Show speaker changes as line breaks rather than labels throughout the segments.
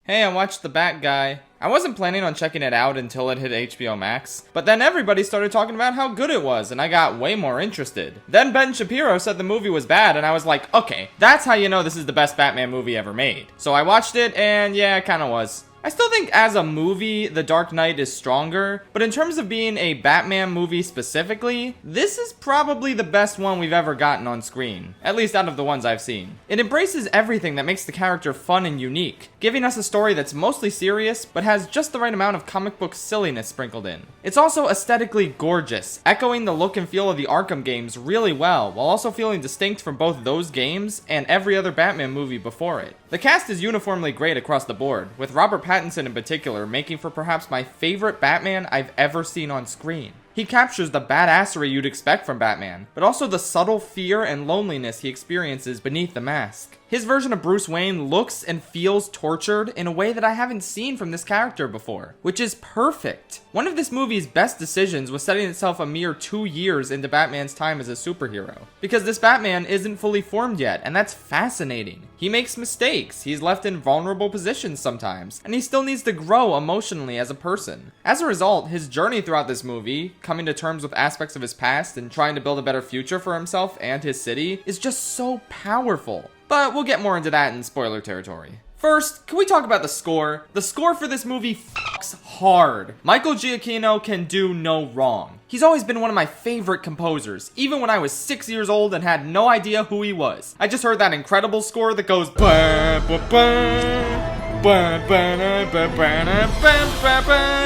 Hey, I watched The Bat Guy. I wasn't planning on checking it out until it hit HBO Max, but then everybody started talking about how good it was, and I got way more interested. Then Ben Shapiro said the movie was bad, and I was like, okay, that's how you know this is the best Batman movie ever made. So I watched it, and yeah, it kinda was. I still think as a movie, The Dark Knight is stronger, but in terms of being a Batman movie specifically, this is probably the best one we've ever gotten on screen, at least out of the ones I've seen. It embraces everything that makes the character fun and unique, giving us a story that's mostly serious, but has just the right amount of comic book silliness sprinkled in. It's also aesthetically gorgeous, echoing the look and feel of the Arkham games really well, while also feeling distinct from both those games and every other Batman movie before it. The cast is uniformly great across the board, with Robert Pattinson in particular making for perhaps my favorite Batman I've ever seen on screen. He captures the badassery you'd expect from Batman, but also the subtle fear and loneliness he experiences beneath the mask. His version of Bruce Wayne looks and feels tortured in a way that I haven't seen from this character before, which is perfect. One of this movie's best decisions was setting itself a mere 2 years into Batman's time as a superhero, because this Batman isn't fully formed yet, and that's fascinating. He makes mistakes, he's left in vulnerable positions sometimes, and he still needs to grow emotionally as a person. As a result, his journey throughout this movie, coming to terms with aspects of his past and trying to build a better future for himself and his city, is just so powerful. But we'll get more into that in spoiler territory. First, can we talk about the score? The score for this movie fucks hard. Michael Giacchino can do no wrong. He's always been one of my favorite composers, even when I was 6 years old and had no idea who he was. I just heard that incredible score that goes ba ba ba.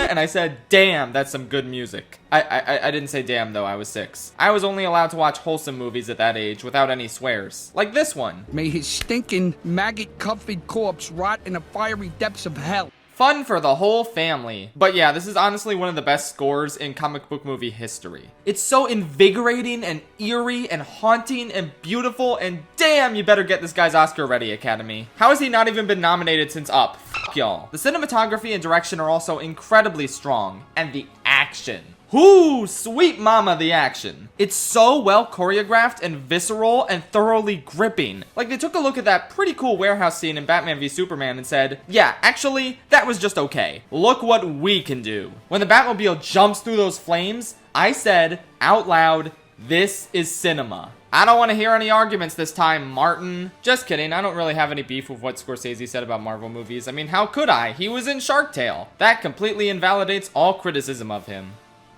And I said, damn, that's some good music. I didn't say damn though, I was 6. I was only allowed to watch wholesome movies at that age without any swears. Like this one.
May his stinking, maggot-covered corpse rot in the fiery depths of hell.
Fun for the whole family. But yeah, this is honestly one of the best scores in comic book movie history. It's so invigorating and eerie and haunting and beautiful, and damn, you better get this guy's Oscar ready, Academy. How has he not even been nominated since Up? Fuck y'all. The cinematography and direction are also incredibly strong, and the action. Whoo, sweet mama, the action. It's so well choreographed and visceral and thoroughly gripping. Like, they took a look at that pretty cool warehouse scene in Batman v Superman and said, yeah, actually, that was just okay. Look what we can do. When the Batmobile jumps through those flames, I said, out loud, this is cinema. I don't want to hear any arguments this time, Martin. Just kidding, I don't really have any beef with what Scorsese said about Marvel movies. I mean, how could I? He was in Shark Tale. That completely invalidates all criticism of him.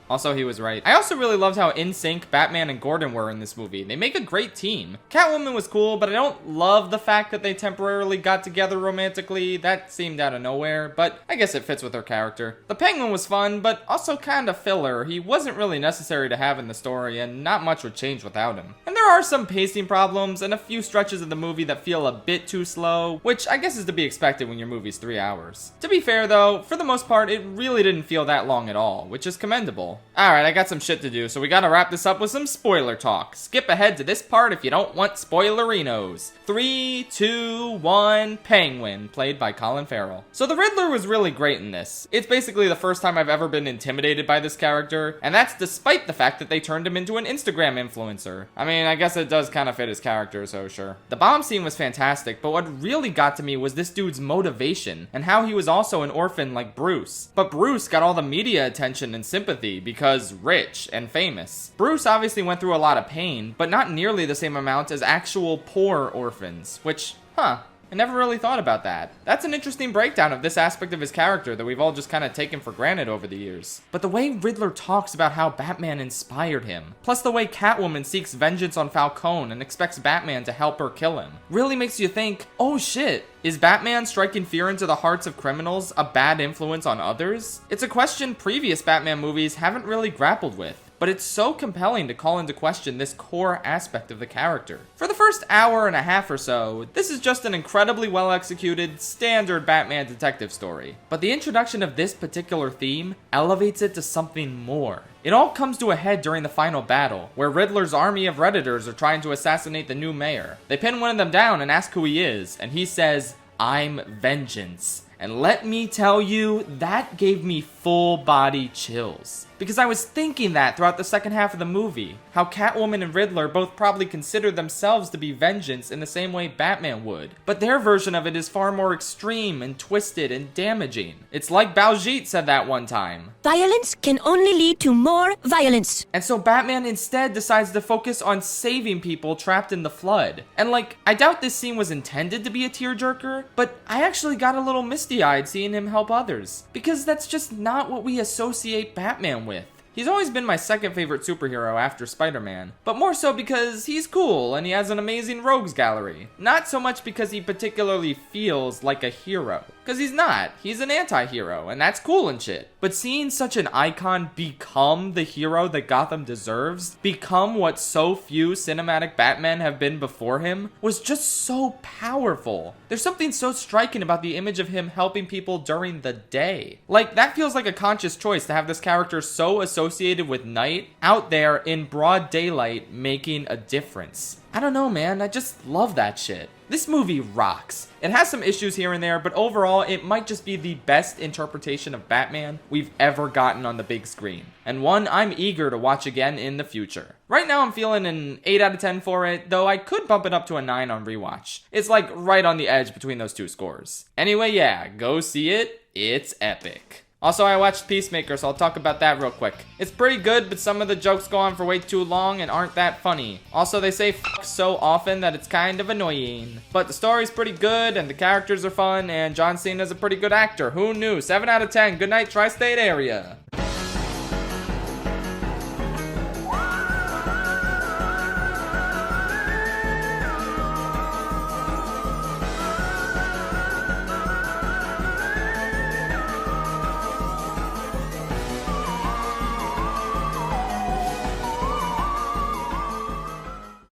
Also, he was right. I also really loved how in sync Batman and Gordon were in this movie. They make a great team. Catwoman was cool, but I don't love the fact that they temporarily got together romantically. That seemed out of nowhere, but I guess it fits with her character. The Penguin was fun, but also kind of filler. He wasn't really necessary to have in the story, and not much would change without him. And there are some pacing problems and a few stretches of the movie that feel a bit too slow, which I guess is to be expected when your movie's 3 hours. To be fair though, for the most part, it really didn't feel that long at all, which is commendable. Alright, I got some shit to do, so we gotta wrap this up with some spoiler talk. Skip ahead to this part if you don't want spoilerinos. 3, 2, 1, Penguin, played by Colin Farrell. So the Riddler was really great in this. It's basically the first time I've ever been intimidated by this character, and that's despite the fact that they turned him into an Instagram influencer. I mean, I guess it does kind of fit his character, so sure. The Baum scene was fantastic, but what really got to me was this dude's motivation, and how he was also an orphan like Bruce. But Bruce got all the media attention and sympathy because rich and famous. Bruce obviously went through a lot of pain, but not nearly the same amount as actual poor orphans, which, I never really thought about that. That's an interesting breakdown of this aspect of his character that we've all just kind of taken for granted over the years. But the way Riddler talks about how Batman inspired him, plus the way Catwoman seeks vengeance on Falcone and expects Batman to help her kill him, really makes you think, oh shit, is Batman striking fear into the hearts of criminals a bad influence on others? It's a question previous Batman movies haven't really grappled with, but it's so compelling to call into question this core aspect of the character. For the first hour and a half or so, this is just an incredibly well executed, standard Batman detective story. But the introduction of this particular theme elevates it to something more. It all comes to a head during the final battle, where Riddler's army of Redditors are trying to assassinate the new mayor. They pin one of them down and ask who he is, and he says, "I'm vengeance." And let me tell you, that gave me full body chills. Because I was thinking that throughout the second half of the movie. How Catwoman and Riddler both probably consider themselves to be vengeance in the same way Batman would. But their version of it is far more extreme and twisted and damaging. It's like Baljeet said that one time.
Violence can only lead to more violence.
And so Batman instead decides to focus on saving people trapped in the flood. And like, I doubt this scene was intended to be a tearjerker, but I actually got a little misty-eyed seeing him help others. Because that's just not what we associate Batman with. He's always been my second favorite superhero after Spider-Man, but more so because he's cool and he has an amazing rogues gallery. Not so much because he particularly feels like a hero. Because he's not. He's an anti-hero, and that's cool and shit. But seeing such an icon become the hero that Gotham deserves, become what so few cinematic Batmen have been before him, was just so powerful. There's something so striking about the image of him helping people during the day. Like, that feels like a conscious choice to have this character so associated with night, out there in broad daylight, making a difference. I don't know, man, I just love that shit. This movie rocks. It has some issues here and there, but overall, it might just be the best interpretation of Batman we've ever gotten on the big screen, and one I'm eager to watch again in the future. Right now, I'm feeling an 8 out of 10 for it, though I could bump it up to a 9 on rewatch. It's like right on the edge between those two scores. Anyway, yeah, go see it. It's epic. Also, I watched Peacemaker, so I'll talk about that real quick. It's pretty good, but some of the jokes go on for way too long and aren't that funny. Also, they say fuck so often that it's kind of annoying. But the story's pretty good, and the characters are fun, and John Cena's a pretty good actor. Who knew? 7 out of 10. Good night, tri-state area.